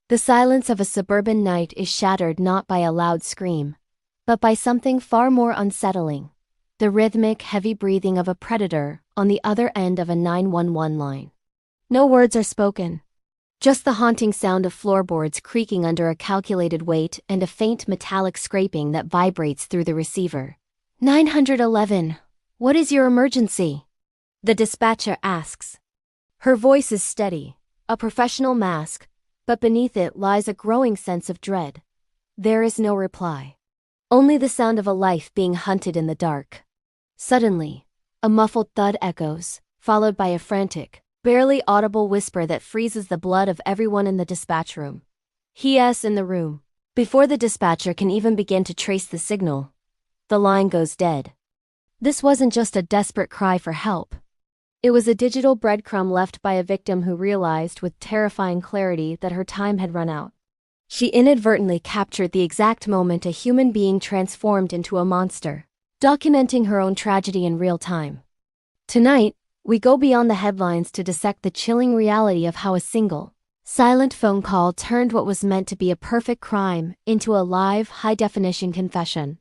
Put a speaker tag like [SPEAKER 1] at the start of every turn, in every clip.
[SPEAKER 1] The silence of a suburban night is shattered not by a loud scream, but by something far more unsettling: the rhythmic, heavy breathing of a predator on the other end of a 911 line. No words are spoken. Just the haunting sound of floorboards creaking under a calculated weight and a faint metallic scraping that vibrates through the receiver. 911, what is your emergency? The dispatcher asks. Her voice is steady, a professional mask, but beneath it lies a growing sense of dread. There is no reply. Only the sound of a life being hunted in the dark. Suddenly, a muffled thud echoes, followed by a frantic, barely audible whisper that freezes the blood of everyone in the dispatch room. He is in the room. Before the dispatcher can even begin to trace the signal, the line goes dead. This wasn't just a desperate cry for help. It was a digital breadcrumb left by a victim who realized with terrifying clarity that her time had run out. She inadvertently captured the exact moment a human being transformed into a monster, documenting her own tragedy in real time. Tonight, we go beyond the headlines to dissect the chilling reality of how a single, silent phone call turned what was meant to be a perfect crime into a live, high-definition confession.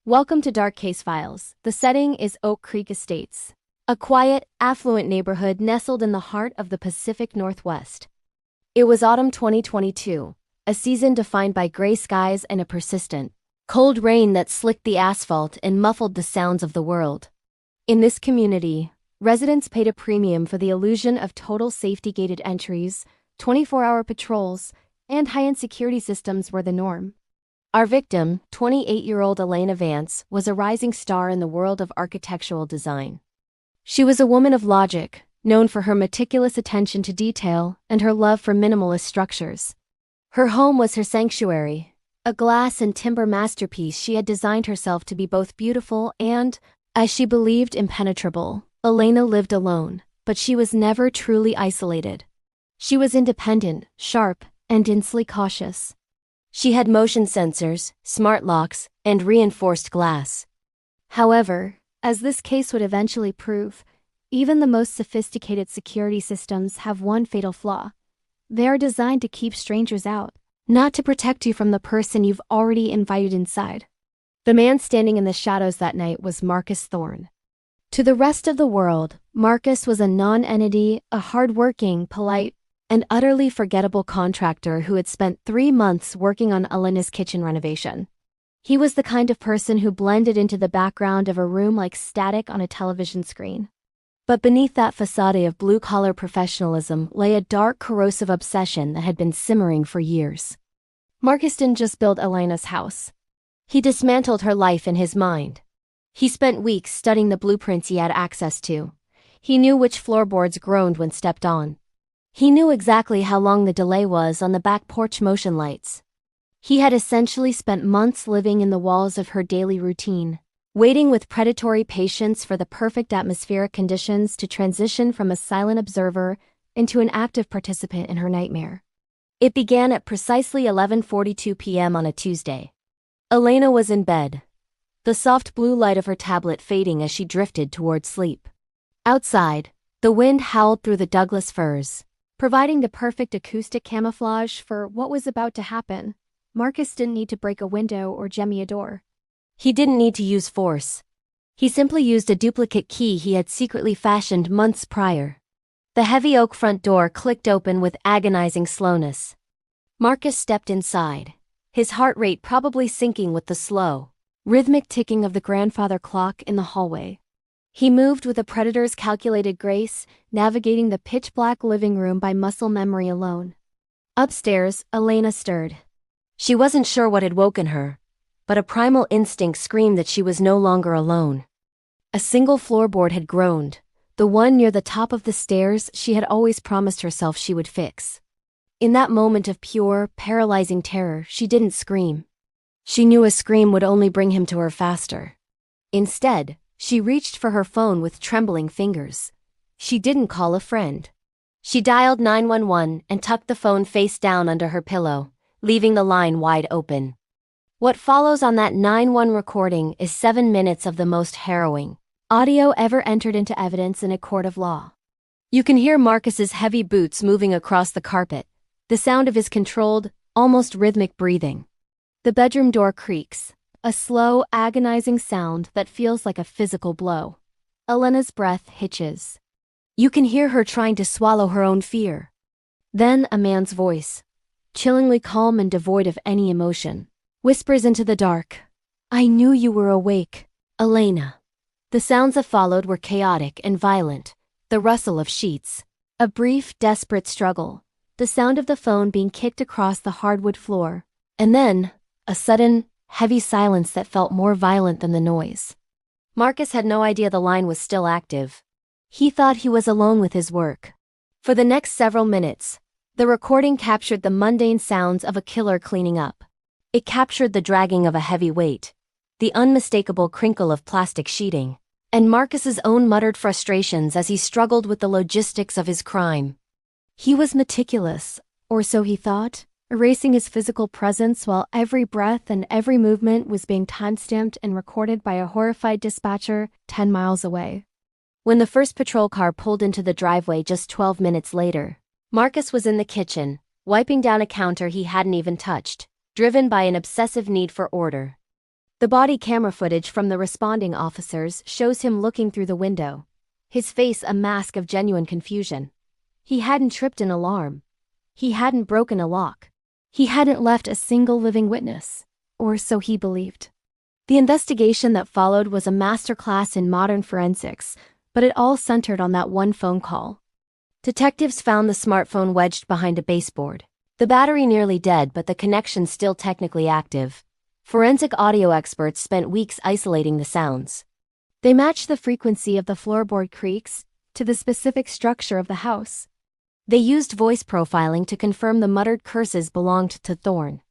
[SPEAKER 1] Welcome to Dark Case Files. The setting is Oak Creek Estates, a quiet, affluent neighborhood nestled in the heart of the Pacific Northwest. It was autumn 2022, a season defined by gray skies and a persistent, cold rain that slicked the asphalt and muffled the sounds of the world. In this community, residents paid a premium for the illusion of total safety gated entries, 24-hour patrols, and high-end security systems were the norm. Our victim, 28-year-old Elena Vance, was a rising star in the world of architectural design. She was a woman of logic, known for her meticulous attention to detail and her love for minimalist structures. Her home was her sanctuary, a glass and timber masterpiece she had designed herself to be both beautiful and, as she believed, impenetrable. Elena lived alone, but she was never truly isolated. She was independent, sharp, and densely cautious. She had motion sensors, smart locks, and reinforced glass. However, as this case would eventually prove, even the most sophisticated security systems have one fatal flaw. They are designed to keep strangers out, not to protect you from the person you've already invited inside. The man standing in the shadows that night was Marcus Thorne. To the rest of the world, Marcus was a non-entity, a hard-working, polite, and utterly forgettable contractor who had spent 3 months working on Elena's kitchen renovation. He was the kind of person who blended into the background of a room like static on a television screen. But beneath that facade of blue-collar professionalism lay a dark, corrosive obsession that had been simmering for years. Marcus didn't just build Elena's house. He dismantled her life in his mind. He spent weeks studying the blueprints he had access to. He knew which floorboards groaned when stepped on. He knew exactly how long the delay was on the back porch motion lights. He had essentially spent months living in the walls of her daily routine, waiting with predatory patience for the perfect atmospheric conditions to transition from a silent observer into an active participant in her nightmare. It began at precisely 11:42 p.m. on a Tuesday. Elena was in bed, the soft blue light of her tablet fading as she drifted toward sleep. Outside, the wind howled through the Douglas firs, providing the perfect acoustic camouflage for what was about to happen. Marcus didn't need to break a window or jemmy a door. He didn't need to use force. He simply used a duplicate key he had secretly fashioned months prior. The heavy oak front door clicked open with agonizing slowness. Marcus stepped inside, his heart rate probably sinking with the slow, rhythmic ticking of the grandfather clock in the hallway. He moved with a predator's calculated grace, navigating the pitch-black living room by muscle memory alone. Upstairs, Elena stirred. She wasn't sure what had woken her, but a primal instinct screamed that she was no longer alone. A single floorboard had groaned, the one near the top of the stairs she had always promised herself she would fix. In that moment of pure, paralyzing terror, she didn't scream. She knew a scream would only bring him to her faster. Instead, she reached for her phone with trembling fingers. She didn't call a friend. She dialed 911 and tucked the phone face down under her pillow, leaving the line wide open. What follows on that 911 recording is 7 minutes of the most harrowing audio ever entered into evidence in a court of law. You can hear Marcus's heavy boots moving across the carpet, the sound of his controlled, almost rhythmic breathing. The bedroom door creaks, a slow, agonizing sound that feels like a physical blow. Elena's breath hitches. You can hear her trying to swallow her own fear. Then a man's voice, chillingly calm and devoid of any emotion, whispers into the dark. I knew you were awake, Elena. The sounds that followed were chaotic and violent, the rustle of sheets, a brief, desperate struggle, the sound of the phone being kicked across the hardwood floor, and then, a sudden, heavy silence that felt more violent than the noise. Marcus had no idea the line was still active. He thought he was alone with his work. For the next several minutes, the recording captured the mundane sounds of a killer cleaning up. It captured the dragging of a heavy weight, the unmistakable crinkle of plastic sheeting, and Marcus's own muttered frustrations as he struggled with the logistics of his crime. He was meticulous, or so he thought, erasing his physical presence while every breath and every movement was being timestamped and recorded by a horrified dispatcher 10 miles away. When the first patrol car pulled into the driveway just 12 minutes later, Marcus was in the kitchen, wiping down a counter he hadn't even touched, driven by an obsessive need for order. The body camera footage from the responding officers shows him looking through the window, his face a mask of genuine confusion. He hadn't tripped an alarm. He hadn't broken a lock. He hadn't left a single living witness, or so he believed. The investigation that followed was a masterclass in modern forensics, but it all centered on that one phone call. Detectives found the smartphone wedged behind a baseboard, the battery nearly dead but the connection still technically active. Forensic audio experts spent weeks isolating the sounds. They matched the frequency of the floorboard creaks to the specific structure of the house. They used voice profiling to confirm the muttered curses belonged to Thorne.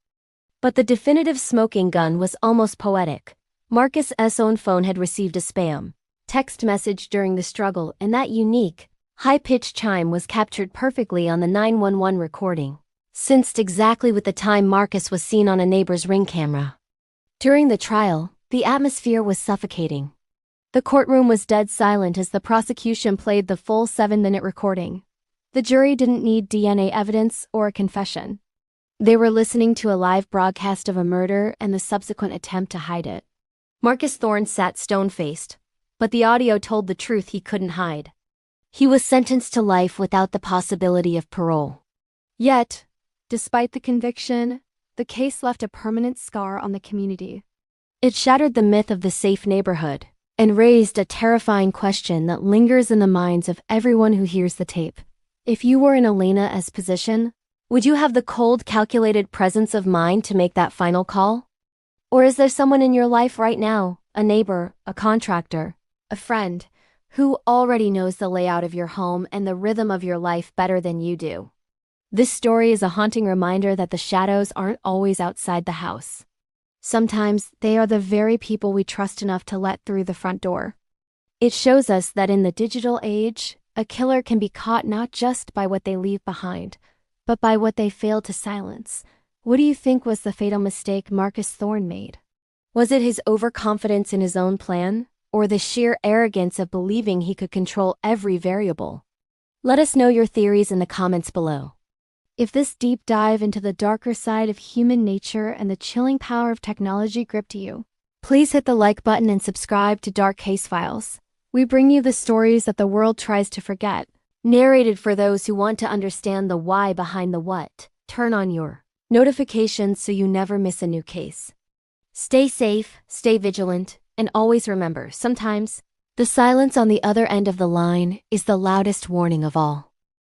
[SPEAKER 1] But the definitive smoking gun was almost poetic. Marcus's own phone had received a spam text message during the struggle, and that unique, high-pitched chime was captured perfectly on the 911 recording, synced exactly with the time Marcus was seen on a neighbor's Ring camera. During the trial, the atmosphere was suffocating. The courtroom was dead silent as the prosecution played the full 7-minute recording. The jury didn't need DNA evidence or a confession. They were listening to a live broadcast of a murder and the subsequent attempt to hide it. Marcus Thorne sat stone-faced, but the audio told the truth he couldn't hide. He was sentenced to life without the possibility of parole. Yet, despite the conviction, the case left a permanent scar on the community. It shattered the myth of the safe neighborhood and raised a terrifying question that lingers in the minds of everyone who hears the tape. If you were in Elena's position, would you have the cold, calculated presence of mind to make that final call? Or is there someone in your life right now, a neighbor, a contractor, a friend, who already knows the layout of your home and the rhythm of your life better than you do? This story is a haunting reminder that the shadows aren't always outside the house. Sometimes they are the very people we trust enough to let through the front door. It shows us that in the digital age, a killer can be caught not just by what they leave behind, but by what they fail to silence. What do you think was the fatal mistake Marcus Thorne made? Was it his overconfidence in his own plan, or the sheer arrogance of believing he could control every variable? Let us know your theories in the comments below. If this deep dive into the darker side of human nature and the chilling power of technology gripped you, please hit the like button and subscribe to Dark Case Files. We bring you the stories that the world tries to forget, narrated for those who want to understand the why behind the what. Turn on your notifications so you never miss a new case. Stay safe, stay vigilant, and always remember, sometimes, the silence on the other end of the line is the loudest warning of all.